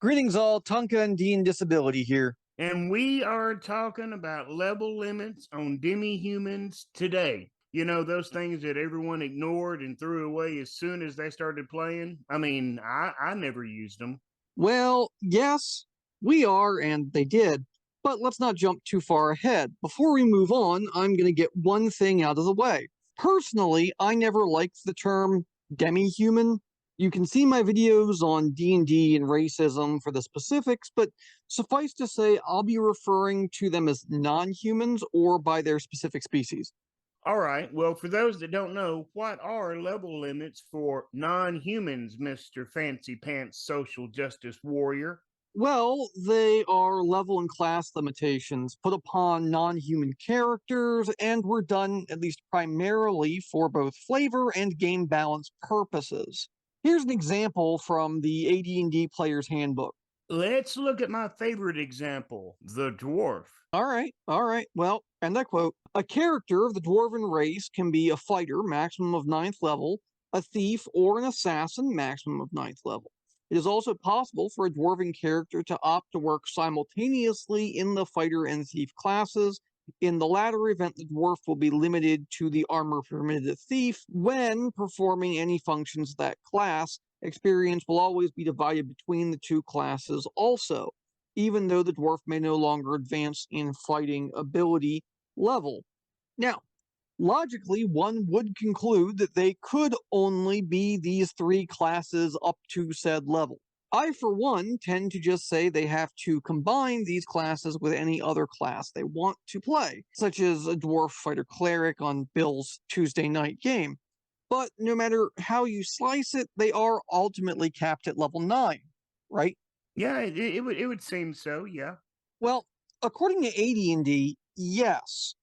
Greetings all, Tonka and D&Disability here. And we are talking about level limits on demi-humans today. You know, those things that everyone ignored and threw away as soon as they started playing. I mean, I never used them. Well, yes, we are, and they did. But let's not jump too far ahead. Before we move on, I'm going to get one thing out of the way. Personally, I never liked the term demi-human. You can see my videos on D&D and racism for the specifics, but suffice to say, I'll be referring to them as non-humans or by their specific species. All right. Well, for those that don't know, what are level limits for non-humans, Mr. Fancy Pants Social Justice Warrior? Well, they are level and class limitations put upon non-human characters and were done at least primarily for both flavor and game balance purposes. Here's an example from the AD&D Player's Handbook. Let's look at my favorite example, the dwarf. All right. Well, and I quote, a character of the dwarven race can be a fighter, maximum of 9th level, a thief, or an assassin, maximum of 9th level. It is also possible for a dwarven character to opt to work simultaneously in the fighter and thief classes. In the latter event, the dwarf will be limited to the armor permitted thief. When performing any functions of that class, experience will always be divided between the two classes also, even though the dwarf may no longer advance in fighting ability level. Now, logically, one would conclude that they could only be these three classes up to said level. I, for one, tend to just say they have to combine these classes with any other class they want to play, such as a dwarf fighter cleric on Bill's Tuesday night game. But no matter how you slice it, they are ultimately capped at level 9, right? Yeah, it would seem so, yeah. Well, according to AD&D, yes.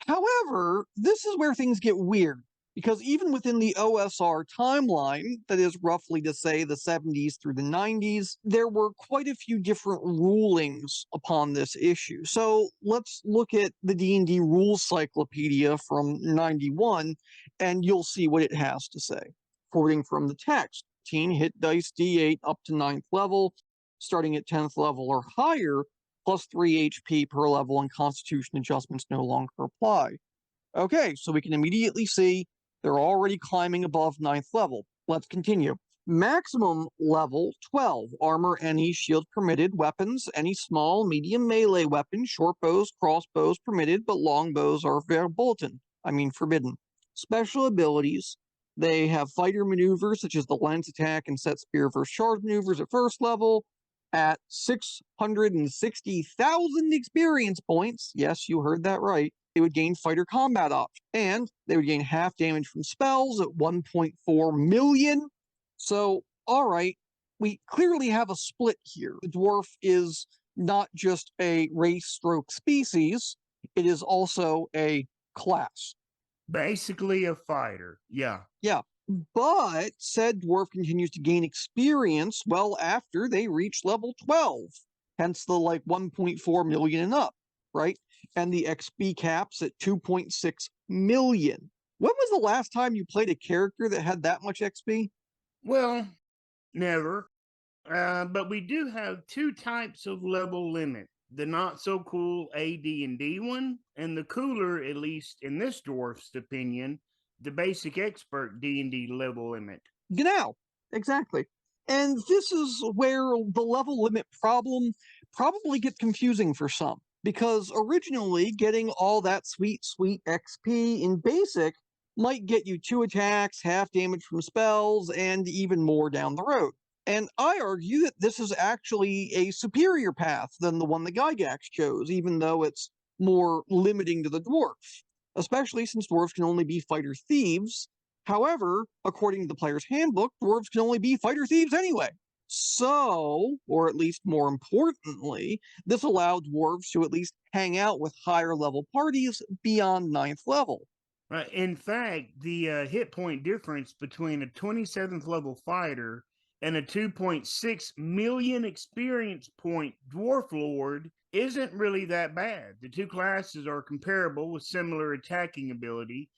However, this is where things get weird, because even within the OSR timeline, that is roughly to say the 70s through the 90s, there were quite a few different rulings upon this issue. So let's look at the D&D Rules Cyclopedia from 91, and you'll see what it has to say. Quoting from the text, hit dice D8 up to 9th level, starting at 10th level or higher, plus 3 HP per level, and constitution adjustments no longer apply. Okay, so we can immediately see they're already climbing above 9th level. Let's continue. Maximum level 12. Armor any, shield permitted. Weapons, any small, medium melee weapon. Short bows, crossbows permitted, but long bows are forbidden. Special abilities. They have fighter maneuvers such as the lens attack and set spear versus charge maneuvers at 1st level. At 660,000 experience points, yes, you heard that right, they would gain fighter combat options, and they would gain half damage from spells at 1.4 million. So, all right, we clearly have a split here. The dwarf is not just a race stroke species, it is also a class. Basically a fighter, yeah. Yeah. But said dwarf continues to gain experience well after they reach level 12, hence the 1.4 million and up, right? And the XP caps at 2.6 million. When was the last time you played a character that had that much XP? Well, never. But we do have two types of level limit. The not so cool AD&D one, and the cooler, at least in this dwarf's opinion, the basic expert D&D level limit. Genau, exactly. And this is where the level limit problem probably gets confusing for some, because originally getting all that sweet XP in basic might get you 2 attacks, half damage from spells, and even more down the road. And I argue that this is actually a superior path than the one that Gyxax chose, even though it's more limiting to the dwarf, especially since dwarves can only be fighter thieves. However, according to the player's handbook, dwarves can only be fighter thieves anyway. So, or at least more importantly, this allowed dwarves to at least hang out with higher level parties beyond 9th level. In fact, the hit point difference between a 27th level fighter and a 2.6 million experience point dwarf lord isn't really that bad. The two classes are comparable with similar attacking ability,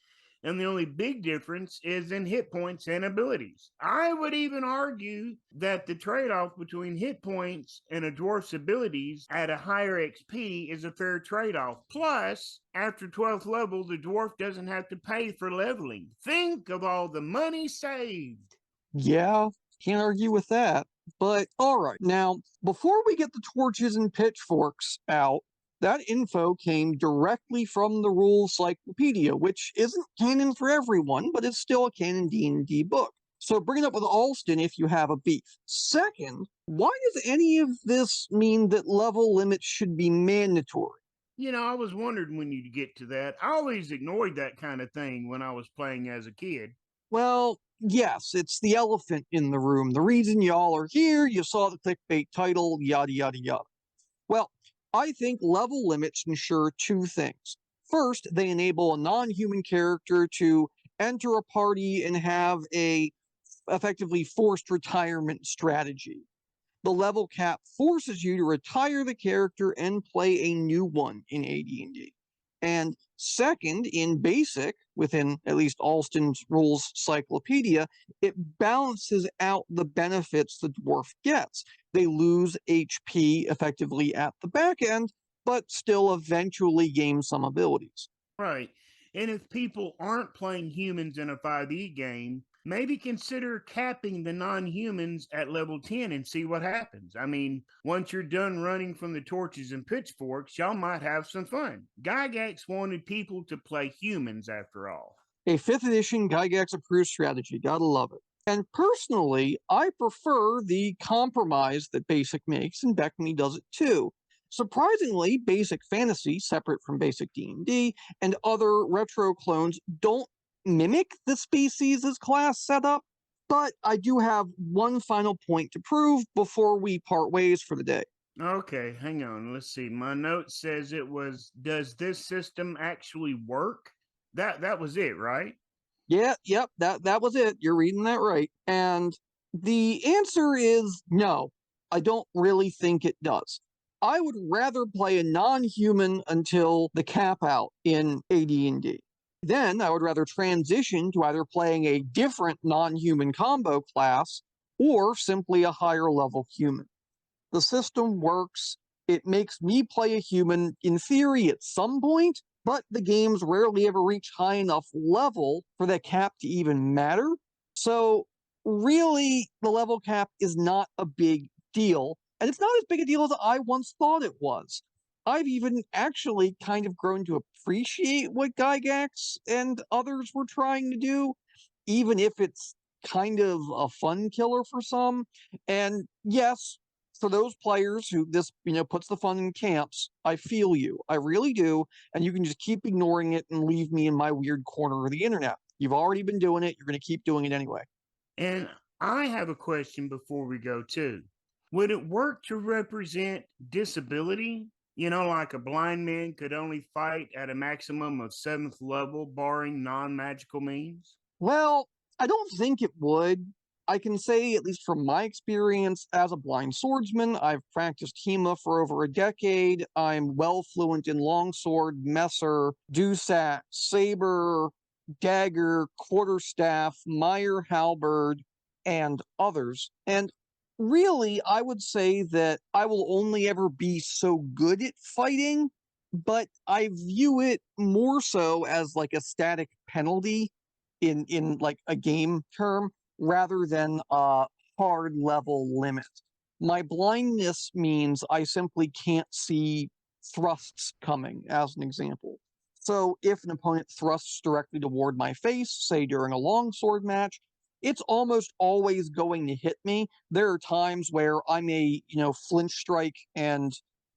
And the only big difference is in hit points and abilities. I would even argue that the trade off between hit points and a dwarf's abilities at a higher XP is a fair trade off. Plus, after 12th level, the dwarf doesn't have to pay for leveling. Think of all the money saved. Yeah, can't argue with that. But all right, now, before we get the torches and pitchforks out, that info came directly from the rules Cyclopedia, which isn't canon for everyone, but it's still a canon D&D book. So bring it up with Allston if you have a beef. Second, why does any of this mean that level limits should be mandatory? You know, I was wondering when you'd get to that. I always ignored that kind of thing when I was playing as a kid. Well, yes, it's the elephant in the room. The reason y'all are here, you saw the clickbait title, yada, yada, yada. Well, I think level limits ensure two things. First, they enable a non-human character to enter a party and have a effectively forced retirement strategy. The level cap forces you to retire the character and play a new one in AD&D. And second, in basic, within at least Allston's rules Cyclopedia, it balances out the benefits the dwarf gets. They lose HP effectively at the back end, but still eventually gain some abilities. Right. And if people aren't playing humans in a 5e game, maybe consider capping the non humans at level 10 and see what happens. I mean, once you're done running from the torches and pitchforks, y'all might have some fun. Gygax wanted people to play humans after all. A 5th edition Gygax approved strategy, gotta love it. And personally, I prefer the compromise that Basic makes, and Beckme does it too. Surprisingly, Basic Fantasy, separate from Basic D&D, and other retro clones don't mimic the species' class setup, but I do have one final point to prove before we part ways for the day. Okay, hang on. Let's see. My note says it was, does this system actually work? That was it, right? Yeah, yep, that was it. You're reading that right. And the answer is no. I don't really think it does. I would rather play a non-human until the cap out in AD&D. Then I would rather transition to either playing a different non-human combo class or simply a higher level human. The system works. It makes me play a human in theory at some point, but the games rarely ever reach high enough level for that cap to even matter. So really, the level cap is not a big deal, and it's not as big a deal as I once thought it was. I've even actually kind of grown to appreciate what Gygax and others were trying to do, even if it's kind of a fun killer for some. And yes, for those players who this puts the fun in camps, I feel you. I really do. And you can just keep ignoring it and leave me in my weird corner of the internet. You've already been doing it. You're going to keep doing it anyway. And I have a question before we go too. Would it work to represent disability? You know, like a blind man could only fight at a maximum of 7th level, barring non magical means? Well, I don't think it would. I can say, at least from my experience as a blind swordsman, I've practiced HEMA for over a decade. I'm well fluent in longsword, messer, Gyxax, saber, dagger, quarterstaff, Meyer halberd, and others. And really, I would say that I will only ever be so good at fighting, but I view it more so as like a static penalty in like a game term rather than a hard level limit. My blindness means I simply can't see thrusts coming, as an example. So if an opponent thrusts directly toward my face, say during a longsword match, it's almost always going to hit me. There are times where I may, flinch strike and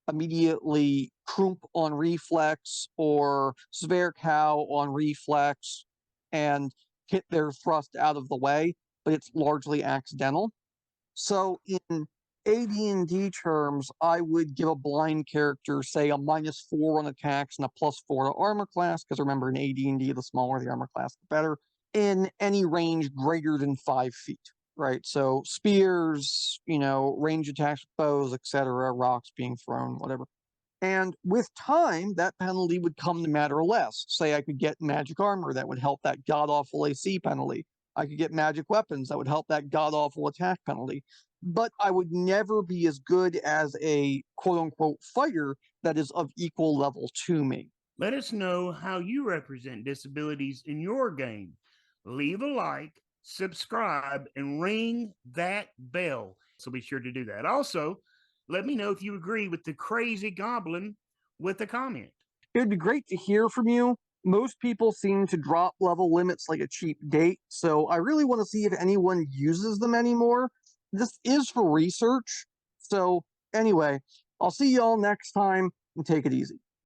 immediately crump on reflex or Zverkow on reflex and hit their thrust out of the way, but it's largely accidental. So in AD&D terms, I would give a blind character, say, a -4 on attacks and a +4 to armor class, because remember, in AD&D, the smaller the armor class, the better, in any range greater than 5 feet, right? So spears, range attacks, bows, etc., rocks being thrown, whatever. And with time, that penalty would come to matter less. Say I could get magic armor that would help that god awful AC penalty. I could get magic weapons that would help that god awful attack penalty. But I would never be as good as a quote unquote fighter that is of equal level to me. Let us know how you represent disabilities in your game. Leave a like, subscribe, and ring that bell. So be sure to do that. Also, let me know if you agree with the crazy goblin with a comment. It would be great to hear from you. Most people seem to drop level limits like a cheap date, so I really want to see if anyone uses them anymore. This is for research. So, anyway, I'll see y'all next time and take it easy.